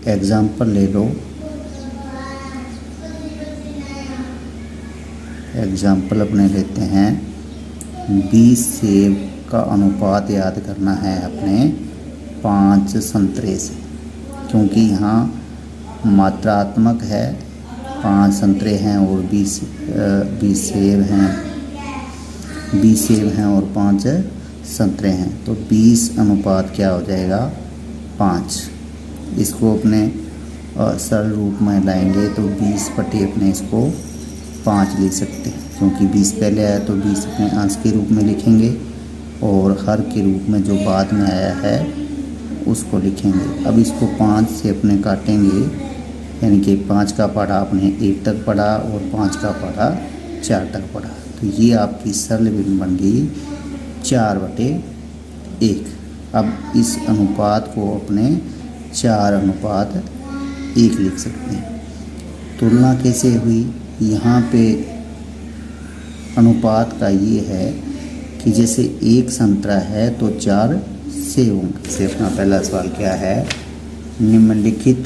Example ले लो। Example अपने लेते हैं 20 सेब का अनुपात याद करना है अपने 5 संतरे से, क्योंकि यहाँ मात्रात्मक है, 5 संतरे हैं और 20 सेब हैं, 20 सेब हैं और 5 संतरे हैं, तो 20 अनुपात क्या हो जाएगा 5। इसको अपने सरल रूप में लाएंगे तो 20 बटे अपने इसको 5 लिख सकते हैं, क्योंकि 20 पहले आया तो 20 अपने अंश के रूप में लिखेंगे और हर के रूप में जो बाद में आया है उसको लिखेंगे। अब इसको 5 से अपने काटेंगे, यानी कि 5 का पढ़ा अपने 1 तक पढ़ा और 5 का पढ़ा 4 तक पढ़ा, तो ये आपकी सरल भिन्न बन गई 4/1। अब इस अनुपात को अपने 4/1 लिख सकते हैं। तुलना कैसे हुई, यहाँ पे अनुपात का ये है कि जैसे 1 संतरा है तो 4 सेब होंगे। से अपना पहला सवाल क्या है, निम्नलिखित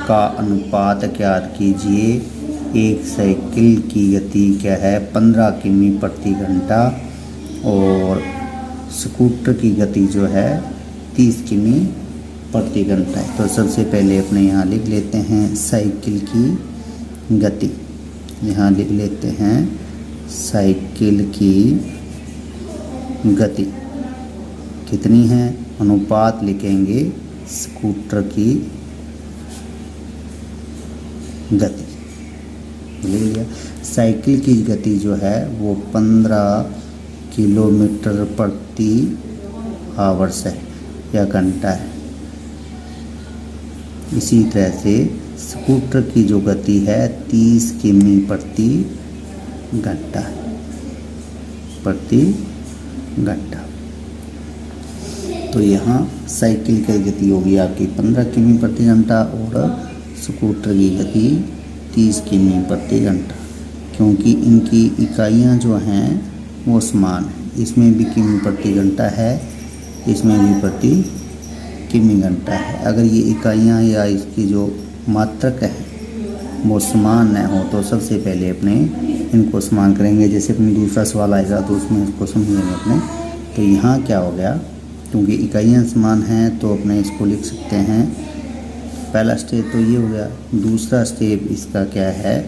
का अनुपात ज्ञात कीजिए। एक साइकिल की गति क्या है 15 किमी प्रति घंटा और स्कूटर की गति जो है 30 किमी प्रति घंटा है। तो सबसे पहले अपने यहाँ लिख लेते हैं साइकिल की गति। यहाँ लिख लेते हैं साइकिल की गति कितनी है, अनुपात लिखेंगे स्कूटर की गति। ले लिया। साइकिल की गति जो है वो 15 किलोमीटर प्रति आवर्स है या घंटा है। इसी तरह से स्कूटर की जो गति है 30 किमी प्रति घंटा है, प्रति घंटा। तो यहाँ साइकिल की गति होगी आपकी 15 किमी प्रति घंटा और स्कूटर की गति 30 किमी प्रति घंटा, क्योंकि इनकी इकाइयाँ जो हैं वो समान है। इसमें भी किमी प्रति घंटा है, इसमें भी प्रति किमी घंटा है। अगर ये इकाइयाँ या इसकी जो मात्रक है वो समान न हो तो सबसे पहले अपने इनको समान करेंगे। जैसे अपनी दूसरा सवाल आएगा तो उसमें इसको समझेंगे अपने। तो यहाँ क्या हो गया, क्योंकि इकाइयाँ समान हैं तो अपने इसको लिख सकते हैं। पहला स्टेप तो ये हो गया। दूसरा स्टेप इसका क्या है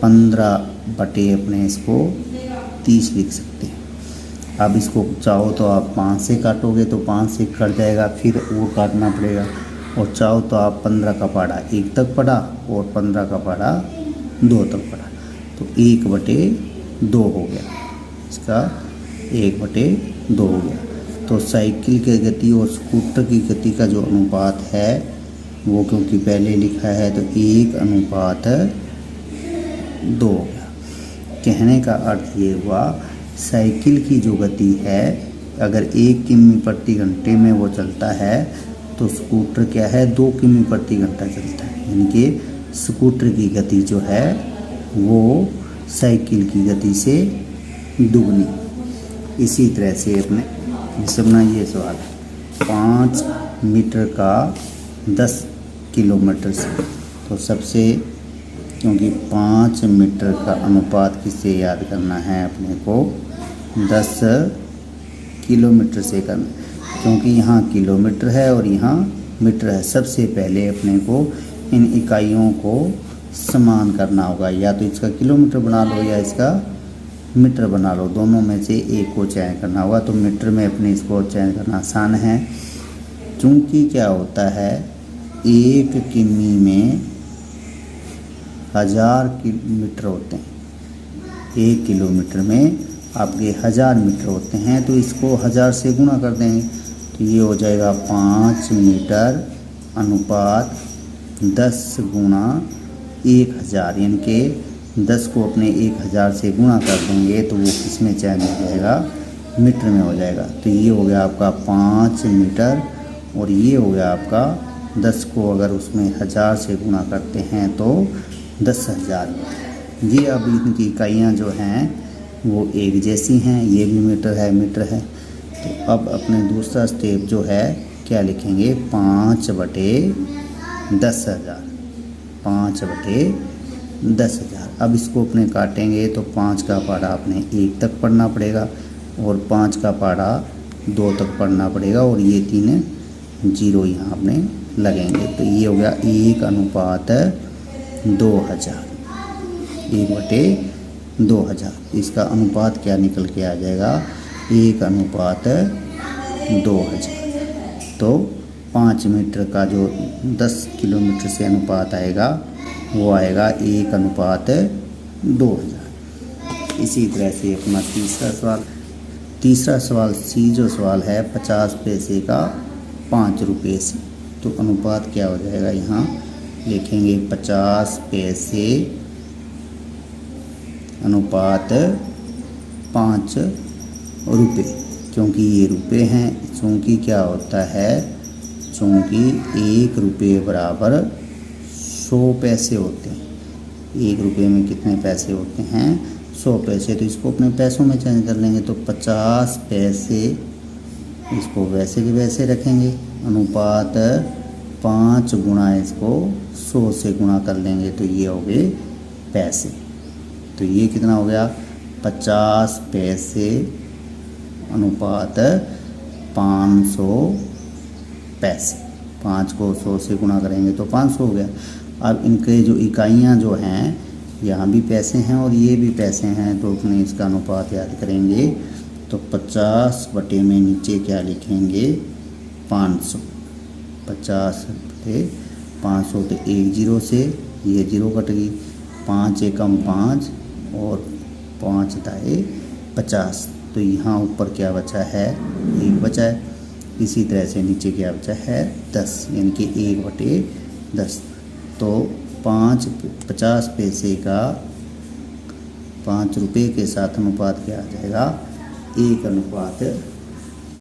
15 बटे अपने इसको 30 लिख सकते हैं। अब इसको चाहो तो आप 5 से काटोगे तो 5 से कट जाएगा, फिर वो काटना पड़ेगा। और चाहो तो आप 15 का पढ़ा 1 तक पढ़ा और 15 का पढ़ा 2 तक पढ़ा, तो 1/2 हो गया, इसका 1/2 हो गया। तो साइकिल की गति और स्कूटर की गति का जो अनुपात है वो, क्योंकि पहले लिखा है तो 1/2 हो गया। कहने का अर्थ ये हुआ साइकिल की जो गति है अगर 1 किमी प्रति घंटे में वो चलता है तो स्कूटर क्या है 2 किमी प्रति घंटा चलता है, यानी कि स्कूटर की गति जो है वो साइकिल की गति से दुगनी। इसी तरह से अपने अपना ये सवाल 5 मीटर का 10 किलोमीटर से, तो सबसे क्योंकि 5 मीटर का अनुपात किससे याद करना है अपने को 10 किलोमीटर से करना, क्योंकि यहाँ किलोमीटर है और यहाँ मीटर है। सबसे पहले अपने को इन इकाइयों को समान करना होगा, या तो इसका किलोमीटर बना लो या इसका मीटर बना लो, दोनों में से एक को चयन करना होगा। तो मीटर में अपने इसको चयन करना आसान है, क्योंकि क्या होता है 1 किमी में 1000 मीटर होते हैं, 1 किलोमीटर में आपके 1000 मीटर होते हैं, तो इसको 1000 से गुणा कर देंगे तो ये हो जाएगा 5 मीटर अनुपात 10 गुणा 1000, यानी कि 10 को अपने 1000 से गुणा कर देंगे तो वो किस में चयन हो जाएगा, मीटर में हो जाएगा। तो ये हो गया आपका 5 मीटर और ये हो गया आपका 10 को अगर उसमें 1000 से गुणा करते हैं तो 10,000। ये अब इनकी इकाइयाँ जो हैं वो एक जैसी हैं, ये भी मीटर है मीटर है। तो अब अपने दूसरा स्टेप जो है क्या लिखेंगे 5/10 10,000, 5/10,000। अब इसको अपने काटेंगे तो 5 का पहाड़ा अपने 1 तक पढ़ना पड़ेगा और 5 का पहाड़ा 2 तक पढ़ना पड़ेगा और ये 3 जीरो यहाँ अपने लगेंगे। तो ये हो गया 1/2000, 1/2000। इसका अनुपात क्या निकल के आ जाएगा? 1/2000। तो 5 मीटर का जो 10 किलोमीटर से अनुपात आएगा वो आएगा 1/2000। इसी तरह से अपना तीसरा सवाल सी जो सवाल है 50 पैसे का 5 रुपये से। तो अनुपात क्या हो जाएगा? यहाँ लिखेंगे 50 पैसे अनुपात 5 रुपये, क्योंकि ये रुपये हैं। चूँकि क्या होता है, चूँकि 1 रुपये बराबर 100 पैसे होते हैं। 1 रुपये में कितने पैसे होते हैं? 100 पैसे। तो इसको अपने पैसों में चेंज कर लेंगे तो 50 पैसे, इसको वैसे के वैसे रखेंगे। अनुपात 5 गुणा इसको 100 से गुणा कर लेंगे तो ये हो गए पैसे। तो ये कितना हो गया? 50 पैसे अनुपात 500 पैसे। 5 को 100 से गुणा करेंगे तो 500 हो गया। अब इनके जो इकाइयाँ जो हैं, यहाँ भी पैसे हैं और ये भी पैसे हैं, तो अपने इसका अनुपात याद करेंगे तो 50 बटे में नीचे क्या लिखेंगे? 500। 50 बटे 500 तो 1 जीरो से ये जीरो कट गई, 5 एकम 5 और 5 दाए 50। तो यहाँ ऊपर क्या बचा है? 1 बचा है। इसी तरह से नीचे क्या बचा है? 10, यानी कि 1/10। तो 50 पैसे का 5 रुपये के साथ अनुपात क्या आ जाएगा? 1/10।